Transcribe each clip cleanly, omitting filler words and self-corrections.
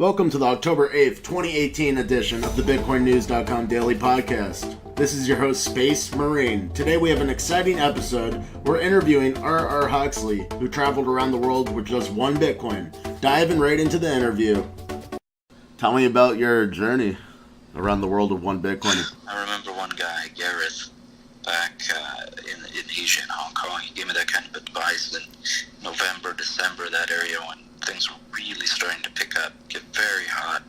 Welcome to the October 8th, 2018 edition of the BitcoinNews.com Daily Podcast. This is your host, Space Marine. Today we have an exciting episode. We're interviewing RR Hauxley, who traveled around the world with just one Bitcoin. Diving right into the interview. Tell me about your journey around the world with one Bitcoin. I remember one guy, Gareth, back in Asia, in Hong Kong. He gave me that kind of advice in November, December, that area when things were really starting to pick up, get very hot.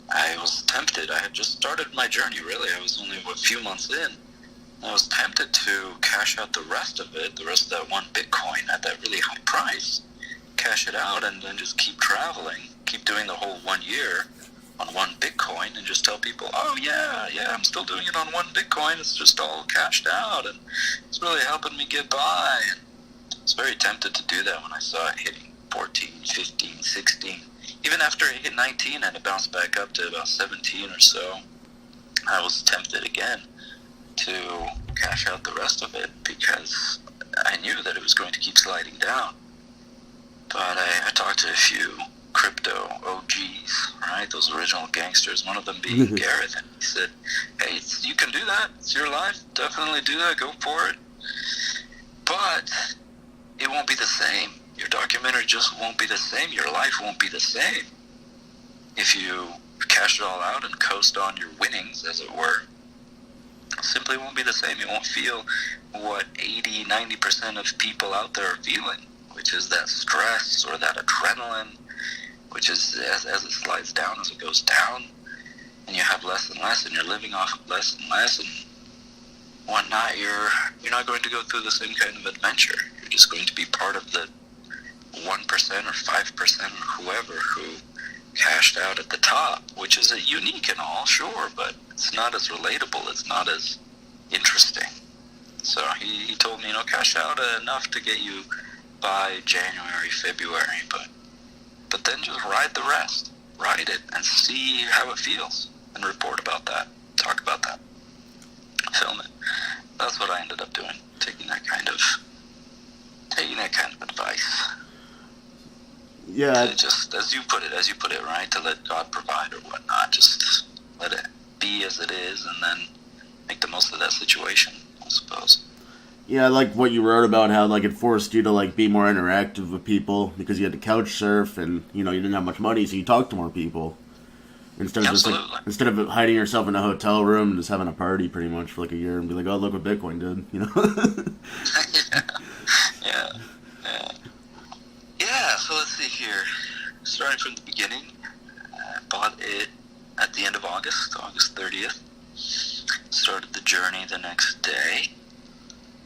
I was tempted. I had just started my journey, really. I was only a few months in. I was tempted to cash out the rest of it, the rest of that one Bitcoin at that really high price, cash it out and then just keep traveling, keep doing the whole 1 year on one Bitcoin and just tell people, oh yeah, I'm still doing it on one Bitcoin. It's just all cashed out and it's really helping me get by. And I was very tempted to do that when I saw it hitting 14, 15, 16. Even after it hit 19 and it bounced back up to about 17 or so, I was tempted again to cash out the rest of it because I knew that it was going to keep sliding down. But I talked to a few crypto OGs, right? Those original gangsters, one of them being Gareth, and he said, hey, you can do that. It's your life. Definitely do that. Go for it. But it won't be the same. Your documentary just won't be the same. Your life won't be the same if you cash it all out and coast on your winnings, as it were. It simply won't be the same. You won't feel what 80, 90% of people out there are feeling, which is that stress or that adrenaline, which is as it slides down, as it goes down, and you have less and less, and you're living off of less and less, and whatnot, you're not going to go through the same kind of adventure. You're just going to be part of the 1% or 5% or whoever who cashed out at the top, which is unique and all, sure, but it's not as relatable, it's not as interesting. So he told me, cash out enough to get you by January, February, but then just ride the rest. Ride it and see how it feels and report about that, talk about that, film it. That's what I ended up doing, taking that kind of advice. Yeah. To just, as you put it, right? To let God provide or whatnot. Just let it be as it is and then make the most of that situation, I suppose. Yeah, I like what you wrote about how it forced you to be more interactive with people because you had to couch surf and you didn't have much money, so you talked to more people instead of Absolutely. instead of hiding yourself in a hotel room and just having a party pretty much for a year and be like, oh, look what Bitcoin did, Yeah, so let's see here. Starting from the beginning, I bought it at the end of August 30th. Started the journey the next day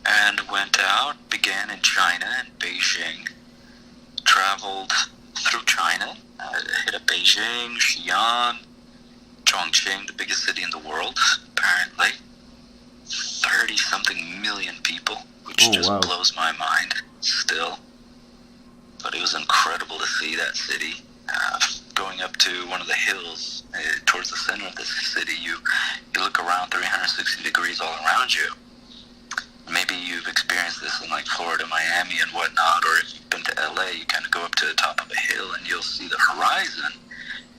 and went out, began in China and Beijing. Traveled through China, hit up Beijing, Xi'an, Chongqing, the biggest city in the world, apparently. 30-something million people, which blows my mind still. But it was incredible to see that city. Going up to one of the hills towards the center of the city, you look around 360 degrees all around you. Maybe you've experienced this in Florida, Miami and whatnot, or if you've been to LA, you kind of go up to the top of a hill and you'll see the horizon.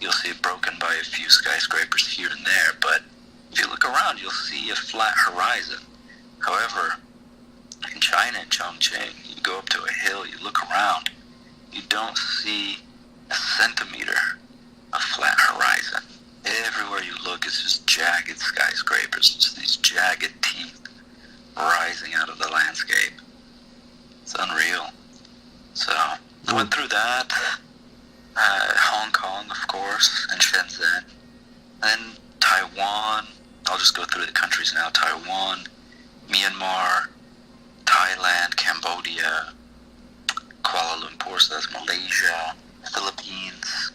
You'll see it broken by a few skyscrapers here and there, but if you look around, you'll see a flat horizon. However, in China, in Chongqing, you go up to a hill, you look around, you don't see a centimeter of flat horizon. Everywhere you look, it's just jagged skyscrapers, just these jagged teeth rising out of the landscape. It's unreal. So, I went through that, Hong Kong, of course, and Shenzhen, then Taiwan. I'll just go through the countries now. Taiwan, Myanmar, Thailand, Cambodia, Kuala Lumpur, so that's Malaysia, Philippines,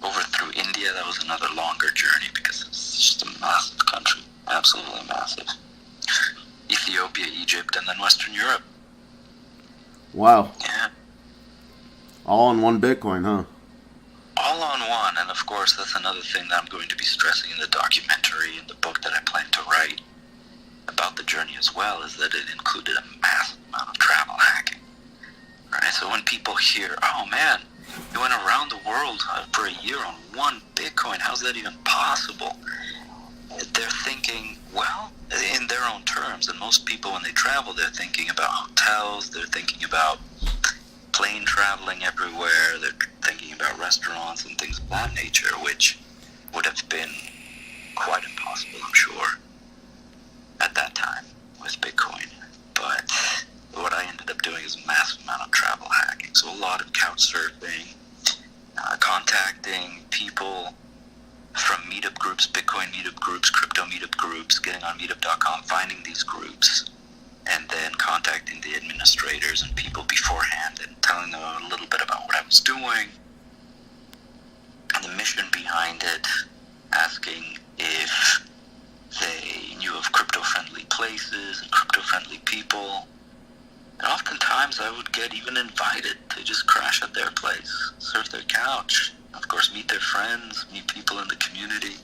over through India. That was another longer journey because it's just a massive country, absolutely massive. Ethiopia, Egypt, and then Western Europe. Wow. Yeah. All on one Bitcoin, huh? All on one, and of course that's another thing that I'm going to be stressing in the documentary and the book that I plan to write about the journey as well, is that it included a massive amount of travel hacking. Right? So when people hear, oh man, He went around the world for a year on one Bitcoin. How's that even possible? They're thinking, well, in their own terms. And most people, when they travel, they're thinking about hotels. They're thinking about plane traveling everywhere. They're thinking about restaurants and things of that nature, which would have been quite impossible, I'm sure, at that time with Bitcoin. But what I ended up doing is a massive amount of travel hacking. So a lot of couch surfing, contacting people from meetup groups, Bitcoin meetup groups, crypto meetup groups, getting on meetup.com, finding these groups, and then contacting the administrators and people beforehand and telling them a little bit about what I was doing and the mission behind it, asking if they knew of crypto-friendly places and crypto-friendly people. And oftentimes I would get even invited to just crash at their place, surf their couch, of course meet their friends, meet people in the community,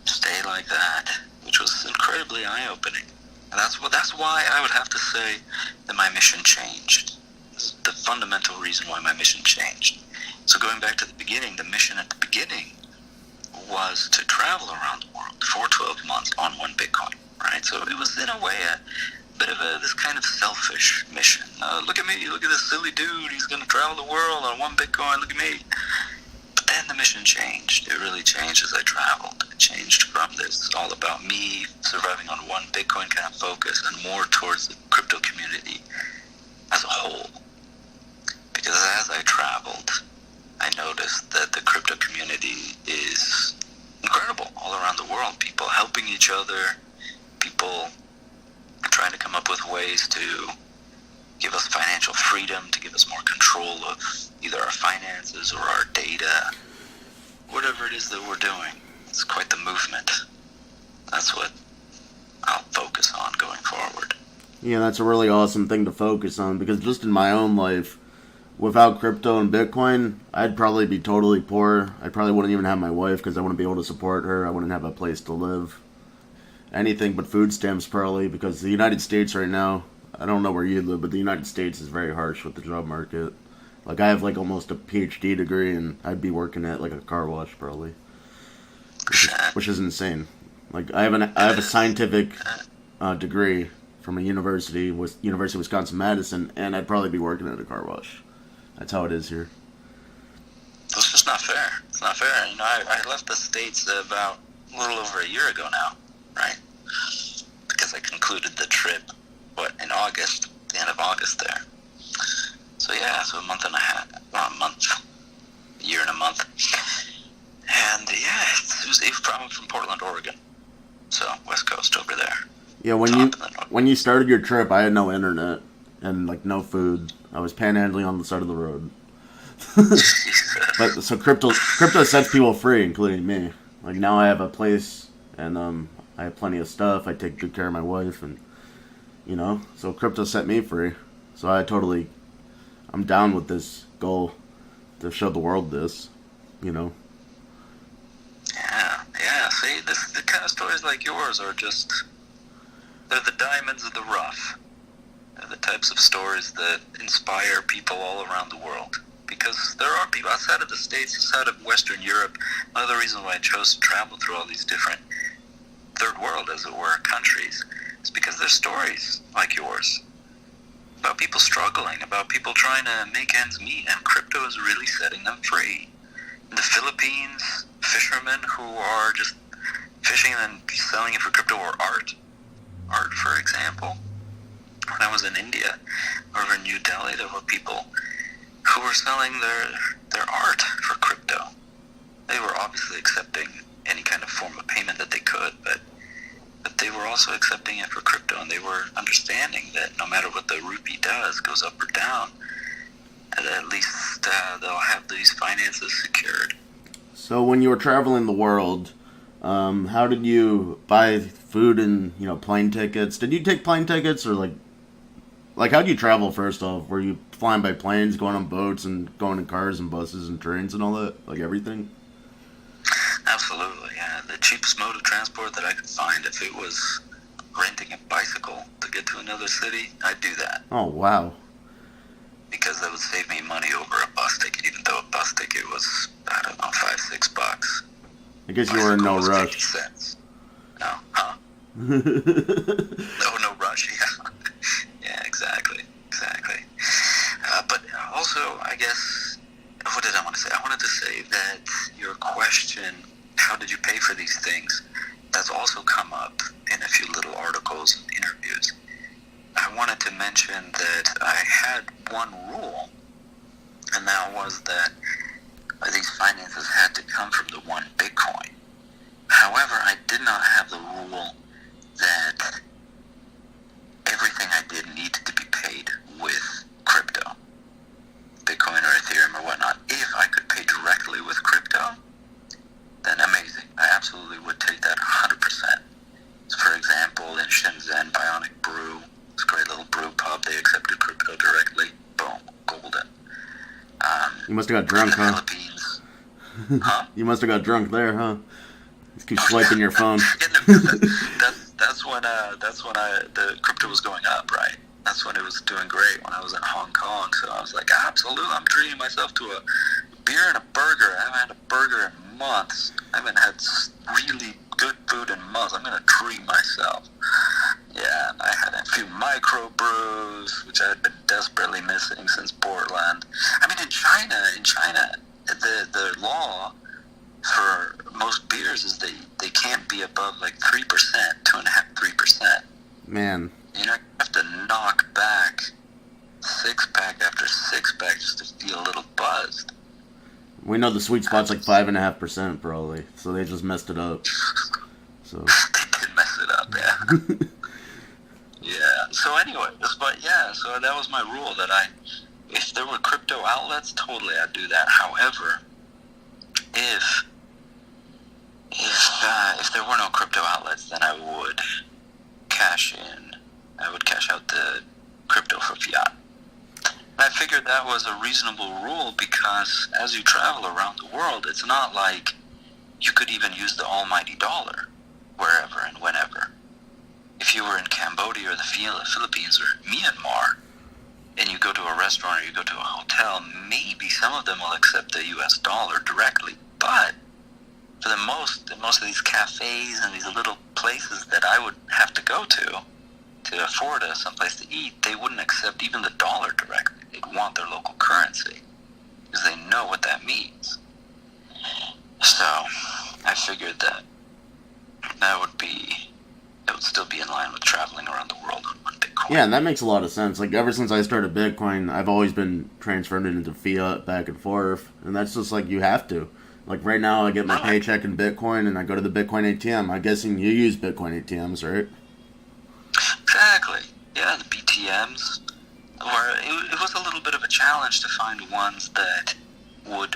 stay like that, which was incredibly eye-opening. And that's why I would have to say that my mission changed. This is the fundamental reason why my mission changed. So going back to the beginning, the mission at the beginning was to travel around the world for 12 months on one Bitcoin, right? So it was in a way a bit of this kind of selfish mission. Look at me, look at this silly dude, he's going to travel the world on one Bitcoin, look at me. But then the mission changed. It really changed as I traveled. It changed from this all about me surviving on one Bitcoin kind of focus and more towards the crypto community as a whole. Because as I traveled, I noticed that the crypto community is incredible all around the world. People helping each other, people trying to come up with ways to give us financial freedom, to give us more control of either our finances or our data, whatever it is that we're doing. It's quite the movement. That's what I'll focus on going forward. Yeah, that's a really awesome thing to focus on, because just in my own life, without crypto and Bitcoin, I'd probably be totally poor. I probably wouldn't even have my wife because I wouldn't be able to support her. I wouldn't have a place to live. Anything but food stamps probably, because the United States right now, I don't know where you live, but the United States is very harsh with the job market. Like, I have like almost a PhD degree and I'd be working at like a car wash probably. Which is insane. Like, I have a scientific degree from a university, University of Wisconsin-Madison, and I'd probably be working at a car wash. That's how it is here. It's just not fair. It's not fair. You know, I left the States about a little over a year ago now, right? Because I concluded the trip, in August, the end of August there. So yeah, so a year and a month. And yeah, I'm from Portland, Oregon. So, West Coast over there. Yeah, when you started your trip, I had no internet and like no food. I was panhandling on the side of the road. But so crypto sets people free, including me. Like, now I have a place and I have plenty of stuff. I take good care of my wife, and so crypto set me free. So I'm down with this goal to show the world this. Yeah. See, the kind of stories like yours are they're the diamonds of the rough. They're the types of stories that inspire people all around the world. Because there are people outside of the States, outside of Western Europe. One of the reasons why I chose to travel through all these different third world, as it were, countries, is because there's stories like yours about people struggling, about people trying to make ends meet, and crypto is really setting them free. In the Philippines, fishermen who are just fishing and then selling it for crypto, or art, for example. When I was in India, over in New Delhi, there were people who were selling their art for crypto. They were obviously accepting any kind of form of payment that they could, but they were also accepting it for crypto, and they were understanding that no matter what the rupee does, goes up or down, at least they'll have these finances secured. So when you were traveling the world, how did you buy food and plane tickets? Did you take plane tickets, or like how did you travel first off? Were you flying by planes, going on boats, and going in cars and buses and trains and all that? Like everything? Absolutely, yeah. The cheapest mode of transport that I could find, if it was renting a bicycle to get to another city, I'd do that. Oh, wow. because that would save me money over a bus ticket, even though a bus ticket was, I don't know, $5-6. I guess you were in no rush. 50 cents. No, huh? No rush, yeah. Yeah, exactly. But also, I guess, what did I want to say? I wanted to say that your question, how did you pay for these things, that's also come up in a few little articles and interviews. I wanted to mention that I had one rule, and that was that these finances had to come from the one Bitcoin. However, I did not have the rule that everything I did needed to be paid with crypto, Bitcoin or Ethereum or whatnot. If I could pay directly with crypto, then amazing. I absolutely would take that 100%. So for example, in Shenzhen, Bionic Brew, it's a great little brew pub, they accepted crypto directly. Boom, golden. You must have got drunk, in the huh? Philippines. Huh? You must have got drunk there, huh? Just keep swiping your phone. That's when the crypto was going up, right? That's when it was doing great, when I was in Hong Kong. So I was like, absolutely, I'm treating myself to a beer and a burger. I haven't had a burger in months. I haven't had really good food in months. I'm going to treat myself. Yeah, and I had a few micro brews, which I had been desperately missing since Portland. I mean, in China, the law for most beers is they can't be above like 3%, 2.5%, 3%. Man. You know, you have to knock back 6-pack after 6-pack just to feel a little buzzed. We know the sweet spot's like 5.5% probably, so they just messed it up. So they did mess it up, yeah. Yeah. So anyway, so that was my rule that if there were crypto outlets, totally I'd do that. However, if there were no crypto outlets, then I would cash out the crypto for fiat. And I figured that was a reasonable rule because as you travel around the world, it's not like you could even use the almighty dollar wherever and whenever. If you were in Cambodia or the Philippines or Myanmar, and you go to a restaurant or you go to a hotel, maybe some of them will accept the US dollar directly, but for most of these cafes and these little places that I would have to go to afford someplace to eat, they wouldn't accept even the dollar directly. They'd want their local currency because they know what that means. So I figured that would still be in line with traveling around the world on Bitcoin. yeah, and that makes a lot of sense. Like, ever since I started Bitcoin, I've always been transferring it into fiat back and forth, and that's just like, you have to. Like, right now, I get my paycheck in Bitcoin, and I go to the Bitcoin ATM. I'm guessing you use Bitcoin ATMs, right? Exactly. Yeah, the BTMs. Where it was a little bit of a challenge to find ones that would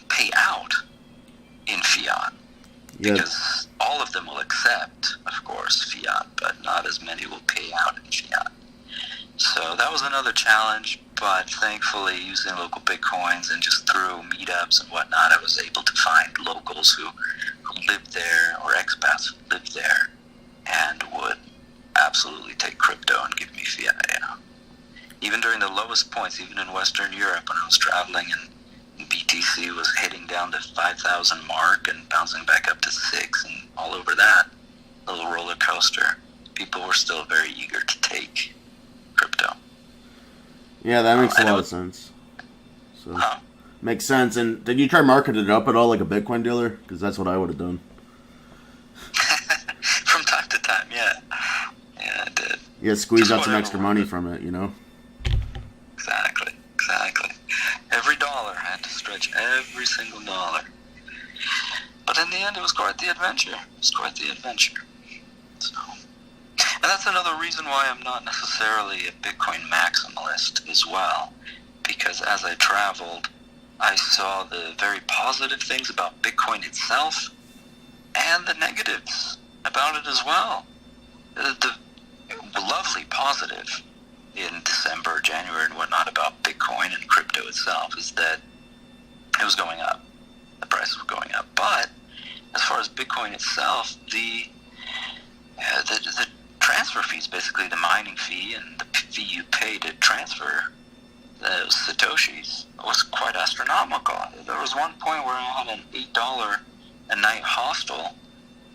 pay out in fiat. Yeah. Because all of them will accept, of course, fiat, but not as many will pay out in fiat. So that was another challenge, but thankfully, using local Bitcoins and just through meetups and whatnot, I was able to find locals who lived there, or expats who lived there, and would absolutely take crypto and give me fiat, you know. Even during the lowest points, even in Western Europe, when I was traveling and BTC was hitting down to 5,000 mark and bouncing back up to 6 and all over that little roller coaster, people were still very eager to take crypto. Yeah, that makes a lot of sense. So makes sense. And did you try marketing it up at all like a Bitcoin dealer? Because that's what I would have done. From time to time, yeah. Yeah, I did. Yeah, squeeze out some extra money from it, you know? Exactly. Every dollar, I had to stretch every single dollar. But in the end, it was quite the adventure. So, and that's another reason why I'm not necessarily a Bitcoin maximalist as well. Because as I traveled, I saw the very positive things about Bitcoin itself and the negatives about it as well. The lovely positive in December, January, and whatnot about Bitcoin and crypto itself is that it was going up. The prices were going up. But as far as Bitcoin itself, the transfer fees, basically the mining fee and the fee you pay to transfer those Satoshis was quite astronomical. There was one point where I had an $8 a night hostel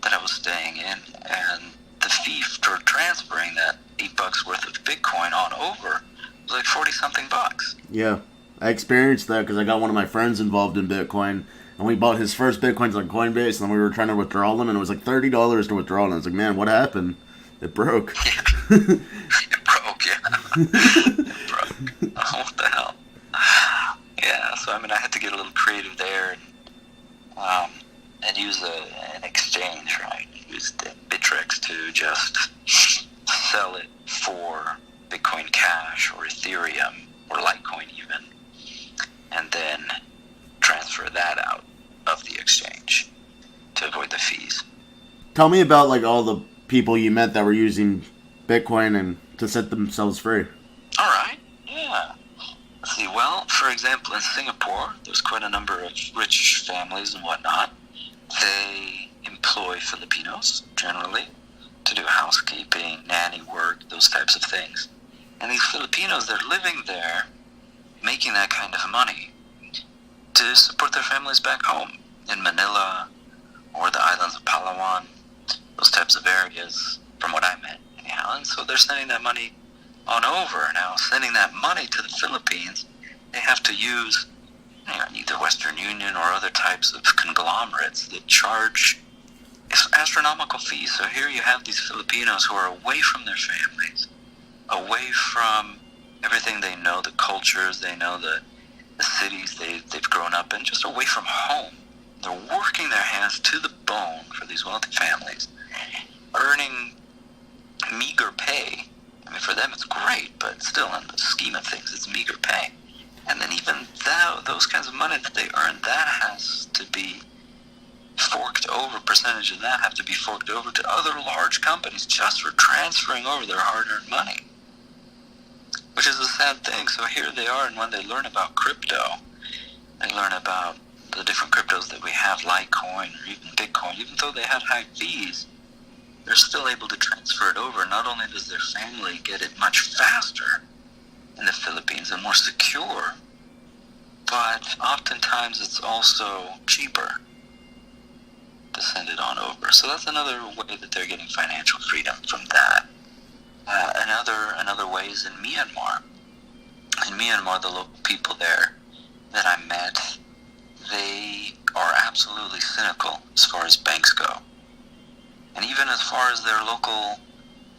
that I was staying in, and the fee for transferring that $8 worth of Bitcoin on over was like 40 something bucks. Yeah, I experienced that because I got one of my friends involved in Bitcoin, and we bought his first Bitcoins on Coinbase, and then we were trying to withdraw them, and it was like $30 to withdraw, and I was like, man, what happened? It broke. Yeah. It broke, yeah. It broke. Oh, what the hell? Yeah, so I mean, I had to get a little creative there and use an exchange, right? Use Bittrex to just sell it for Bitcoin Cash or Ethereum or Litecoin even, and then transfer that out of the exchange to avoid the fees. Tell me about like all the people you met that were using Bitcoin and to set themselves free. All right, yeah. Let's see, well, for example, in Singapore, there's quite a number of rich families and whatnot. They employ Filipinos, generally, to do housekeeping, nanny work, those types of things. And these Filipinos, they're living there, making that kind of money to support their families back home in Manila or the islands of Palawan, those types of areas, from what I met, anyhow. And so they're sending that money on over. Now, sending that money to the Philippines, they have to use either Western Union or other types of conglomerates that charge astronomical fees. So here you have these Filipinos who are away from their families, away from everything they know, the cultures, they know the cities they've grown up in, just away from home. They're working their hands to the bone for these wealthy families, earning meager pay. I mean, for them it's great, but still in the scheme of things, it's meager pay. And then even those kinds of money that they earn, that has to be forked over, percentage of that have to be forked over to other large companies just for transferring over their hard-earned money, which is a sad thing. So here they are, and when they learn about crypto, they learn about the different cryptos that we have, Litecoin or even Bitcoin, even though they had high fees, they're still able to transfer it over. Not only does their family get it much faster in the Philippines and more secure, but oftentimes it's also cheaper to send it on over. So that's another way that they're getting financial freedom from that. Another way is in Myanmar. In Myanmar, the local people there that I met, they are absolutely cynical as far as banks go. And even as far as their local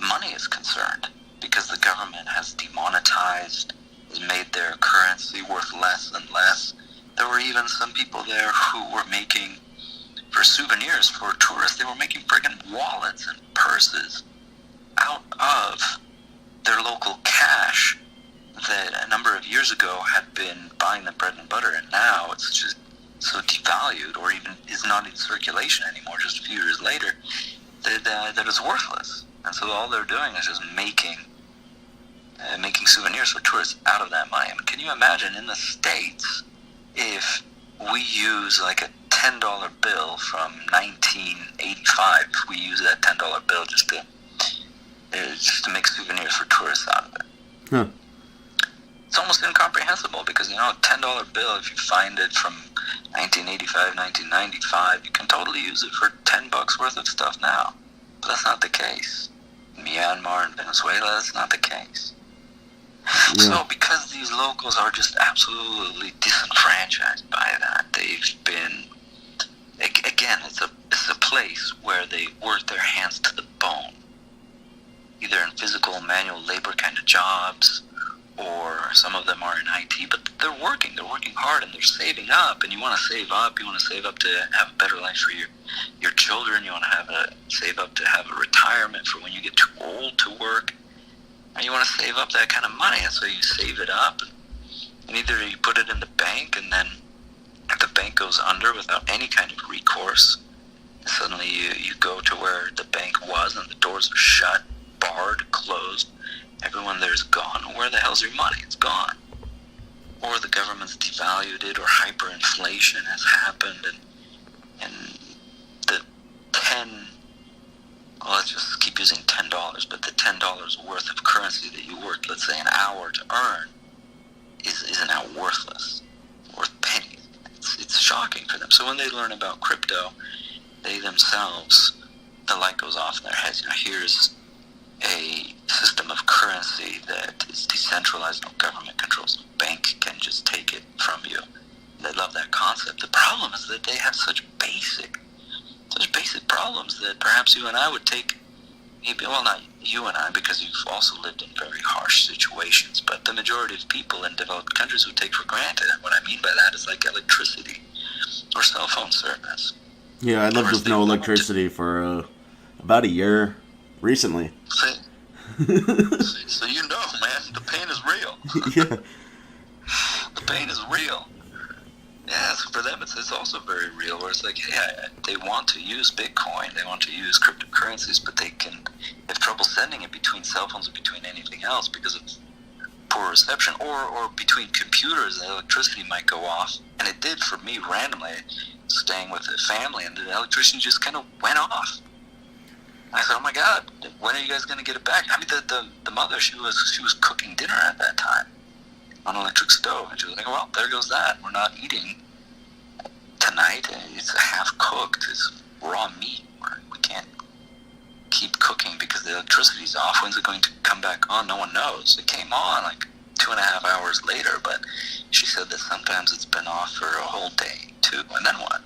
money is concerned, because the government has demonetized, has made their currency worth less and less. There were even some people there who were making, for souvenirs for tourists, they were making friggin' wallets and purses out of their local cash that a number of years ago had been buying them bread and butter, and now it's just so devalued, or even is not in circulation anymore just a few years later, that it's worthless. And so all they're doing is just making souvenirs for tourists out of that money. I mean, can you imagine in the States if we use like a $10 bill from 1985, if we use that $10 bill just to make souvenirs for tourists out of it? Huh. It's almost incomprehensible because, a $10 bill, if you find it from 1985, 1995, you can totally use it for $10 worth of stuff now. But that's not the case. In Myanmar and Venezuela, that's not the case. Yeah. So because these locals are just absolutely disenfranchised by that, they've been, again, it's a place where they work their hands to the bone, either in physical manual labor kind of jobs, or some of them are in IT, but they're working hard, and they're saving up. And you want to save up to have a better life for your children. You want to save up to have a retirement for when you get too old to work. And you want to save up that kind of money, and so you save it up, and either you put it in the bank, and then if the bank goes under without any kind of recourse, suddenly you go to where the bank was, and the doors are shut, barred, closed, everyone there's gone. Where the hell's your money? It's gone. Or the government's devalued it, or hyperinflation has happened, and the let's just keep using $10, but the $10 worth of currency that you worked, let's say, an hour to earn is worthless, worth pennies. It's shocking for them. So when they learn about crypto, they themselves, the light goes off in their heads. Here's a system of currency that is decentralized, no government controls, no bank can just take it from you. They love that concept. The problem is that they have such basic problems that perhaps you and I would take, maybe, well, not you and I, because you've also lived in very harsh situations, but the majority of people in developed countries would take for granted. And what I mean by that is like electricity or cell phone service. Yeah, I lived with no electricity for about a year recently. See, so you know, man, the pain is real. Yeah. The pain is real. Yeah, so for them it's also very real, where it's like, yeah, they want to use Bitcoin, they want to use cryptocurrencies, but they have trouble sending it between cell phones or between anything else because of poor reception, or between computers, the electricity might go off. And it did for me randomly, staying with a family, and the electricity just kind of went off. I said, oh my God, when are you guys going to get it back? I mean, the mother, she was cooking dinner at that time on an electric stove, and she was like, well, there goes that. We're not eating tonight. It's half cooked. It's raw meat. We can't keep cooking because the electricity's off. When's it going to come back on? No one knows. It came on like 2.5 hours later, but she said that sometimes it's been off for a whole day too. And then what?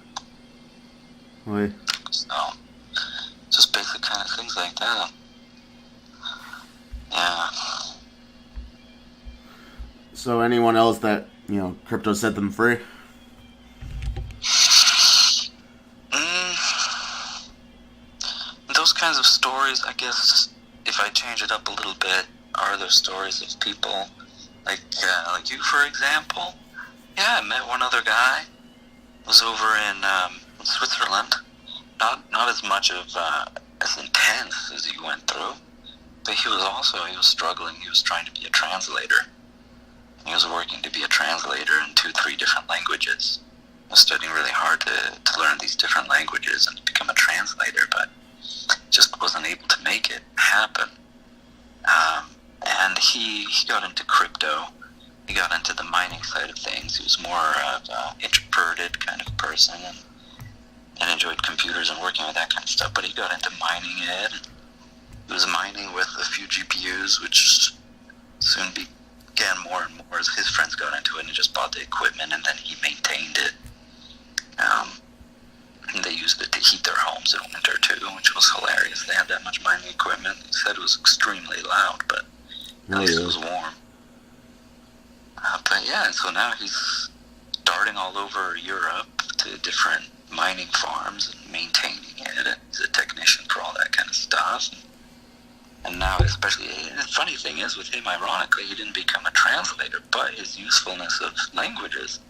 Wait. So, just basic kind of things like that. Yeah. So anyone else that, crypto set them free? Those kinds of stories, I guess, if I change it up a little bit, are there stories of people like you, for example? Yeah, I met one other guy. Was over in Switzerland. Not as much of as intense as he went through, but he was struggling. He was trying to be a translator. He was working to be a translator in 2-3 different languages. He was studying really hard to learn these different languages and to become a translator, but just wasn't able to make it happen. And he got into crypto. He got into the mining side of things. He was more of an introverted kind of person and enjoyed computers and working with that kind of stuff, but he got into mining it. He was mining with a few GPUs, which soon began more and more as his friends got into it and just bought the equipment, and then he maintained it. And they used it to heat their homes in winter too, which was hilarious. They had that much mining equipment. He said it was extremely loud, but at least it was warm. But yeah, so now he's darting all over Europe to different mining farms and maintaining it. He's a technician for all that kind of stuff. And now, especially, the funny thing is with him, ironically, he didn't become a translator, but his usefulness of languages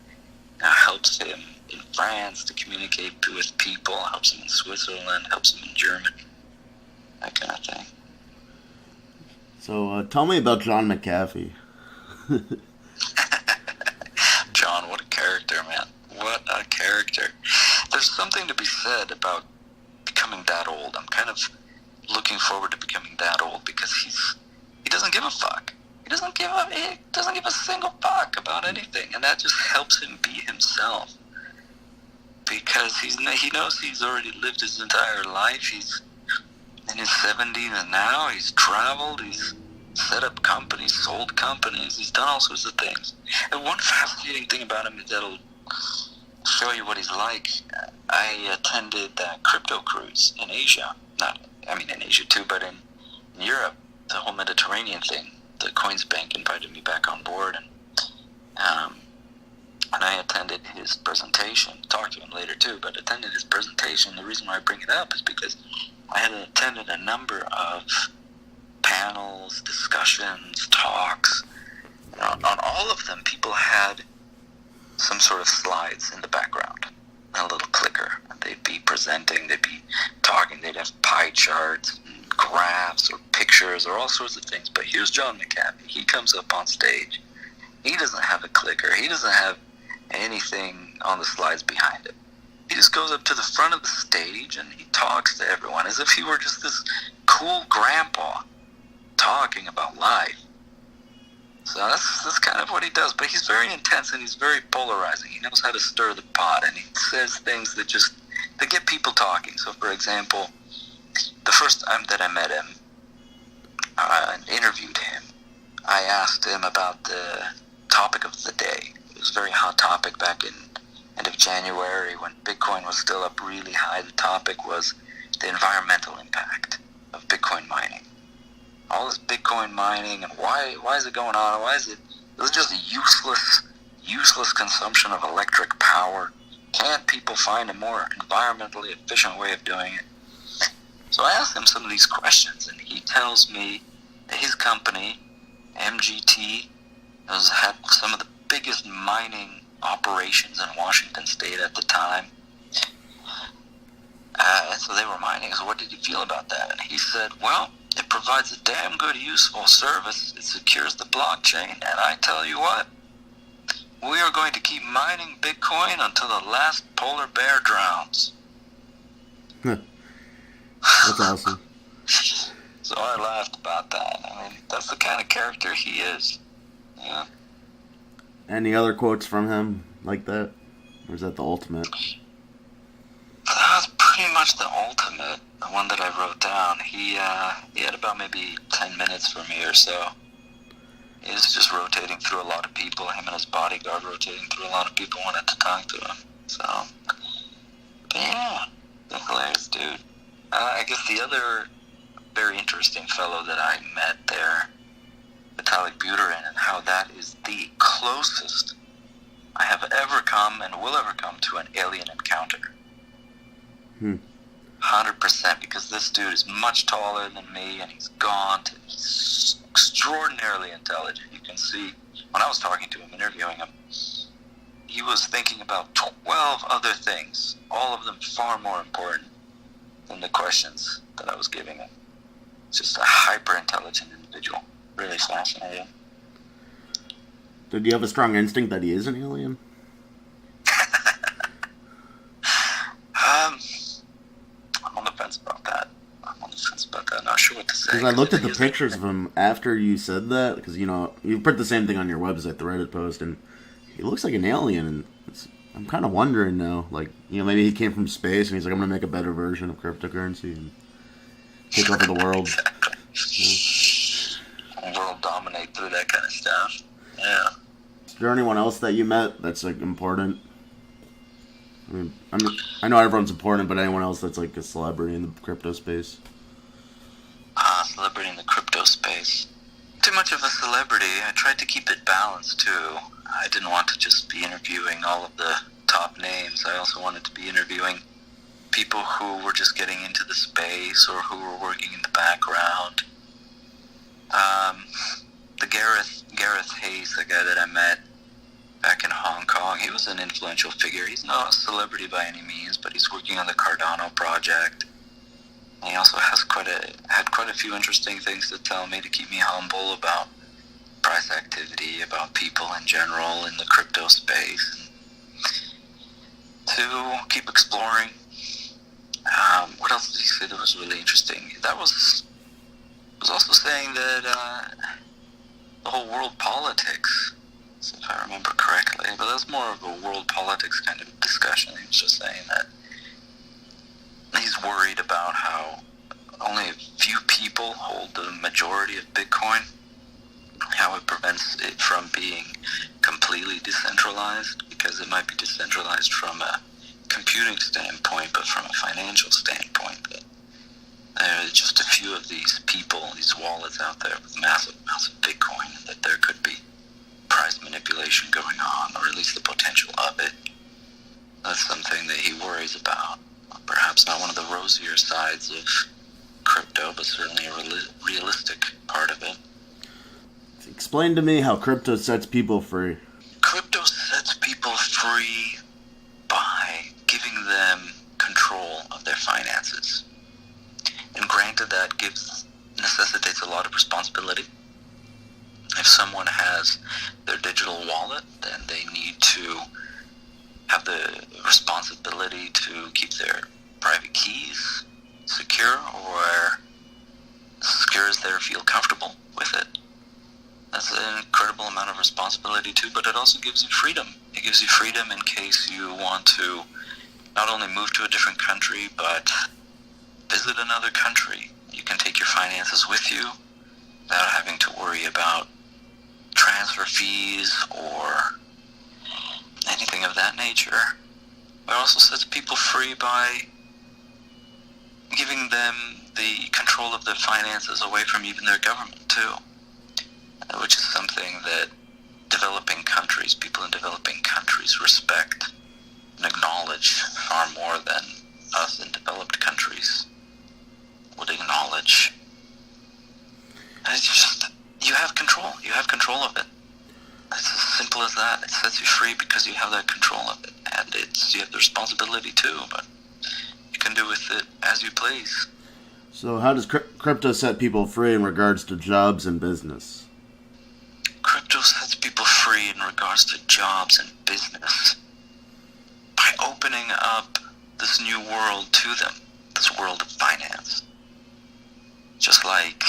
now helps him in France to communicate with people, helps him in Switzerland, helps him in Germany, that kind of thing. So, tell me about John McAfee. John, what a character, man. What a character. There's something to be said about becoming that old. I'm kind of looking forward to becoming that old because he doesn't give a fuck. He doesn't give a single fuck about anything, and that just helps him be himself. Because he knows he's already lived his entire life. He's in his 70s, and now he's traveled. He's set up companies, sold companies. He's done all sorts of things. And one fascinating thing about him is that'll show you what he's like. I attended that crypto cruise in Asia. In Asia too, but in Europe, the whole Mediterranean thing. The Coins Bank invited me back on board, and I attended his presentation. Talked to him later too, but attended his presentation. The reason why I bring it up is because I had attended a number of panels, discussions, talks. On all of them, people had some sort of slides in the background, a little clicker. They'd be presenting, they'd be talking, they'd have pie charts, and graphs, or pictures, or all sorts of things. But here's John McAfee. He comes up on stage. He doesn't have a clicker. He doesn't have anything on the slides behind it. He just goes up to the front of the stage and he talks to everyone as if he were just this cool grandpa talking about life. So that's kind of what he does. But he's very intense and he's very polarizing. He knows how to stir the pot, and he says things that get people talking. So, for example, the first time that I met him, and interviewed him, I asked him about the topic of the day. It was a very hot topic back in end of January when Bitcoin was still up really high. The topic was the environmental impact of Bitcoin mining. All this Bitcoin mining, and why is it going on? Why is it just a useless consumption of electric power? Can't people find a more environmentally efficient way of doing it? So I asked him some of these questions, and he tells me that his company, MGT, had some of the biggest mining operations in Washington State at the time. And so they were mining. So what did you feel about that? And he said, well, it provides a damn good useful service. It secures the blockchain. And I tell you what, we are going to keep mining Bitcoin until the last polar bear drowns. That's awesome. So I laughed about that. I mean, that's the kind of character he is. Yeah. Any other quotes from him like that? Or is that the ultimate? That was pretty much the ultimate, the one that I wrote down. He had about maybe 10 minutes for me or so. He was just rotating through a lot of people. Him and his bodyguard rotating through a lot of people wanted to talk to him. So, but yeah, the hilarious dude. I guess the other very interesting fellow that I met there, Vitalik Buterin, and how that is the closest I have ever come and will ever come to an alien encounter. 100%, because this dude is much taller than me, and he's gaunt, and he's extraordinarily intelligent. You can see, when I was talking to him, interviewing him, he was thinking about 12 other things, all of them far more important than the questions that I was giving him. Just a hyper-intelligent individual. Really fascinating. Did you have a strong instinct that he is an alien? I'm on the fence about that. Not sure what to say. Because I looked at the pictures of him after you said that, because, you put the same thing on your website, the Reddit post, and he looks like an alien, and I'm kind of wondering now, maybe he came from space, and he's like, I'm going to make a better version of cryptocurrency and take over the world. World dominate through that kind of stuff. Yeah. Is there anyone else that you met that's important? I know everyone's important, but anyone else that's a celebrity in the crypto space? Celebrity in the crypto space. Too much of a celebrity. I tried to keep it balanced too. I didn't want to just be interviewing all of the top names. I also wanted to be interviewing people who were just getting into the space or who were working in the background. The Gareth Hayes, the guy that I met back in Hong Kong, he was an influential figure. He's not a celebrity by any means, but he's working on the Cardano project. And he also has had quite a few interesting things to tell me to keep me humble about price activity, about people in general in the crypto space, to keep exploring. What else did he say that was really interesting? That was also saying that the whole world politics, if I remember correctly, but that's more of a world politics kind of discussion. He was just saying that he's worried about how only a few people hold the majority of Bitcoin, how it prevents it from being completely decentralized, because it might be decentralized from a computing standpoint, but from a financial standpoint, that there are just a few of these people, these wallets out there with massive amounts of Bitcoin, and that there could be price manipulation going on, or at least the potential of it. That's something that he worries about. Perhaps not one of the rosier sides of crypto, but certainly a realistic part of it. Explain to me how crypto sets people free. Crypto sets people free by giving them control of their finances. And granted, that necessitates a lot of responsibility. If someone has their digital wallet, then they need to have the responsibility to keep their private keys secure, or secure as they feel comfortable with it. That's an incredible amount of responsibility too, but it also gives you freedom. It gives you freedom in case you want to not only move to a different country, but visit another country. You can take your finances with you without having to worry about transfer fees or anything of that nature. It also sets people free by giving them the control of their finances away from even their government too, which is something that people in developing countries respect and acknowledge far more than us in developed countries would acknowledge. And it's just, you have control of it. It's as simple as that. It sets you free because you have that control of it, and you have the responsibility too, but you can do with it as you please. So how does crypto set people free in regards to jobs and business? Crypto sets people free in regards to jobs and business by opening up this new world to them, this world of finance. Just like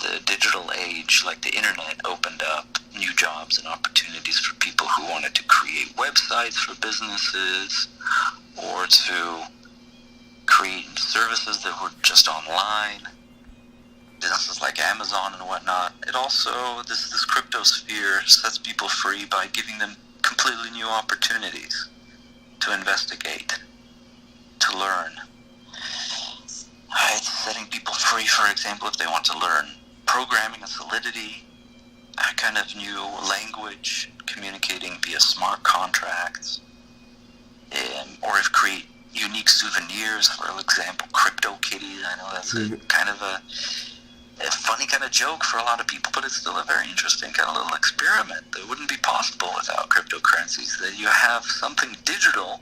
the digital age, like the internet opened up new jobs and opportunities for people who wanted to create websites for businesses or to create services that were just online, businesses like Amazon and whatnot. It also, this crypto sphere sets people free by giving them completely new opportunities to investigate, to learn. It's setting people free, for example, if they want to learn programming and Solidity, that kind of new language, communicating via smart contracts, or if create unique souvenirs, for example, crypto kitties. I know that's a kind of a funny kind of joke for a lot of people, but it's still a very interesting kind of little experiment that wouldn't be possible without cryptocurrencies, that you have something digital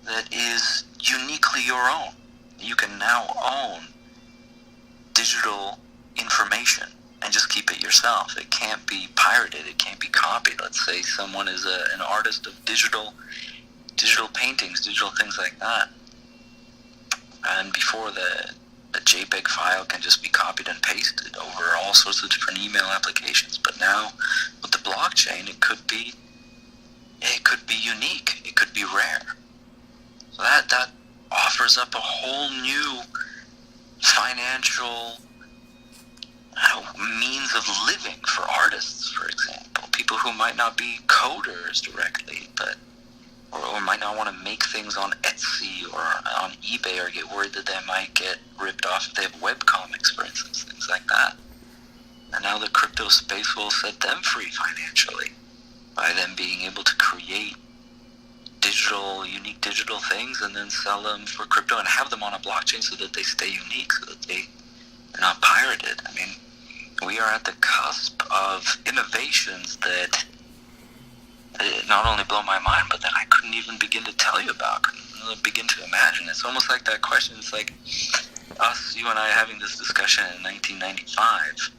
that is uniquely your own. You can now own digital information and just keep it yourself. It can't be pirated. It can't be copied. Let's say someone is an artist of digital paintings, digital things like that. And before the JPEG file can just be copied and pasted over all sorts of different email applications. But now with the blockchain, it could be unique. It could be rare. So that offers up a whole new financial means of living for artists, for example. People who might not be coders directly, but or might not want to make things on Etsy or on eBay, or get worried that they might get ripped off if they have webcomics, for instance, things like that. And now the crypto space will set them free financially by them being able to create unique digital things and then sell them for crypto and have them on a blockchain so that they stay unique, so that they're not pirated. I mean, we are at the cusp of innovations that not only blow my mind, but that I couldn't even begin to tell you about, couldn't begin to imagine. It's almost like that question. It's like you and I having this discussion in 1995,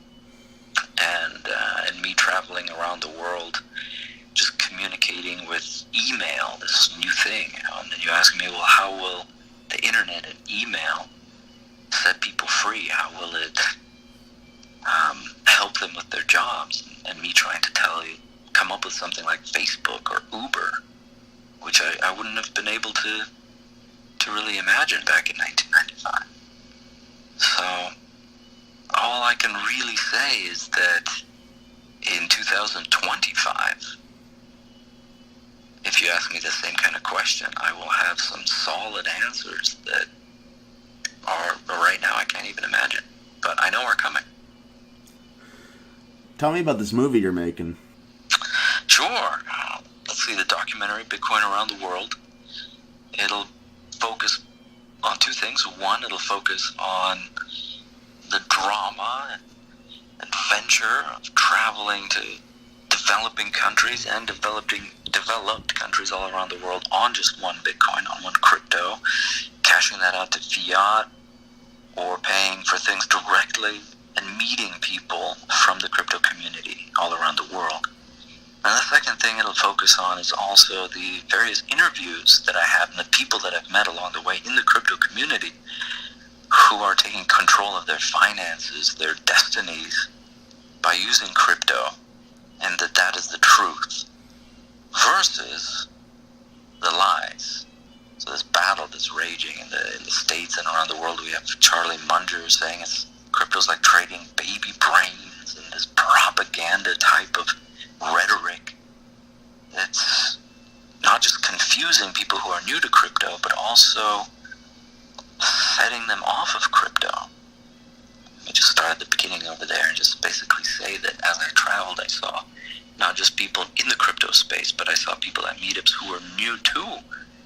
and me traveling around the world, just communicating with email, this new thing, and then you ask me, well, how will the internet and email set people free? How will it help them with their jobs? And me trying to come up with something like Facebook or Uber, which I wouldn't have been able to really imagine back in 1995. So all I can really say is that in 2025, if you ask me the same kind of question, I will have some solid answers that right now I can't even imagine, but I know are coming. Tell me about this movie you're making. Sure. Let's see, the documentary Bitcoin Around the World. It'll focus on two things. One, it'll focus on the drama and adventure of traveling to developing countries and developed countries all around the world on just one Bitcoin, on one crypto, cashing that out to fiat or paying for things directly and meeting people from the crypto community all around the world. And the second thing it'll focus on is also the various interviews that I have and the people that I've met along the way in the crypto community who are taking control of their finances, their destinies, by that's raging in the States and around the world. We have Charlie Munger saying crypto's like trading baby brains, and this propaganda type of rhetoric that's not just confusing people who are new to crypto, but also setting them off of crypto. I just start at the beginning over there and just basically say that as I traveled, I saw not just people in the crypto space, but I saw people at meetups who were new to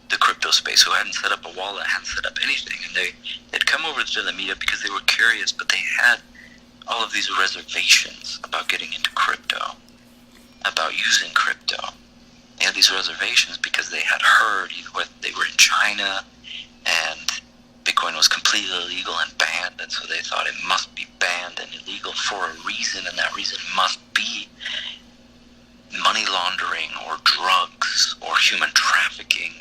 the crypto space, who hadn't set up a wallet, hadn't set up anything, and they'd come over to the meetup because they were curious, but they had all of these reservations about getting into crypto, about using crypto. They had these reservations because they had heard they were in China and Bitcoin was completely illegal and banned, and so they thought it must be banned and illegal for a reason, and that reason must be money laundering or drugs or human trafficking.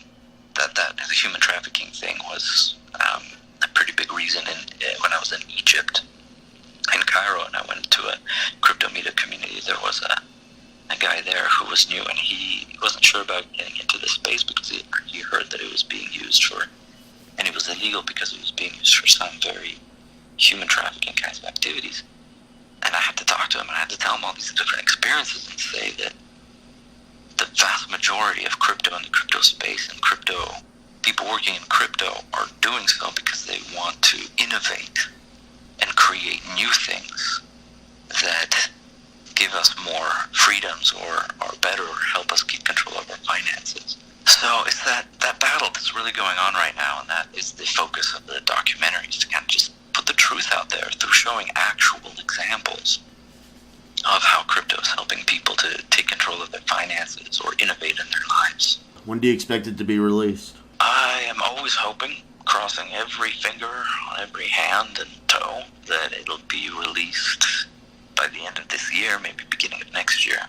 That the human trafficking thing was a pretty big reason. When I was in Egypt, in Cairo, and I went to a crypto meetup community, there was a guy there who was new, and he wasn't sure about getting into the space because he heard that it was being used for, and it was illegal because it was being used for some very human trafficking kinds of activities. And I had to talk to him, and I had to tell him all these different experiences and say that the vast majority of crypto in the crypto space and crypto people working in crypto are doing so because they want to innovate and create new things that give us more freedoms or better help us keep control of our finances. So it's that battle that's really going on right now, and that is the focus of the documentaries, to kind of just put the truth out there through showing actual examples of how crypto is helping people to take control of their finances or innovate in their lives. When do you expect it to be released? I am always hoping, crossing every finger on every hand and toe, that it'll be released by the end of this year, maybe beginning of next year.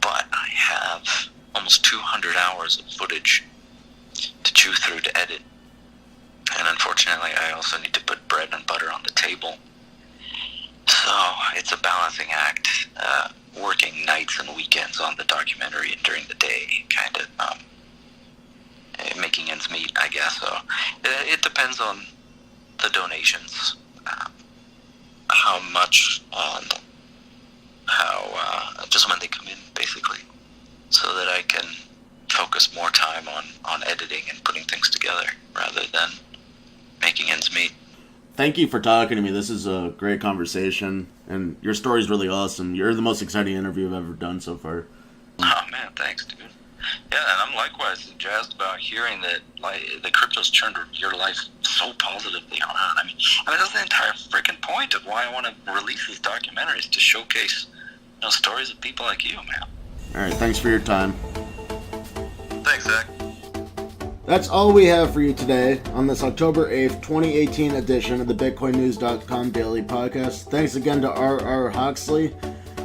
But I have almost 200 hours of footage to chew through to edit. And unfortunately, I also need to put bread and butter on the table. So it's a balancing act, working nights and weekends on the documentary and during the day, kind of making ends meet, I guess. So it depends on the donations, how much and how, just when they come in, basically, so that I can focus more time on editing and putting things together rather than making ends meet. Thank you for talking to me. This is a great conversation, and your story's really awesome. You're the most exciting interview I've ever done so far. Oh man, thanks, dude. Yeah, and I'm likewise jazzed about hearing that the crypto's turned your life so positively around. I mean that's the entire freaking point of why I want to release this documentary, is to showcase stories of people like you, man. All right, thanks for your time. Thanks, Zach. That's all we have for you today on this October 8th, 2018 edition of the BitcoinNews.com Daily Podcast. Thanks again to RR Hauxley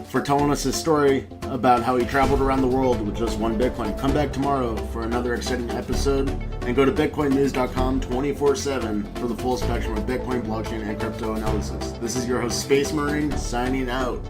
for telling us his story about how he traveled around the world with just one Bitcoin. Come back tomorrow for another exciting episode, and go to BitcoinNews.com 24/7 for the full spectrum of Bitcoin, blockchain, and crypto analysis. This is your host, Space Marine, signing out.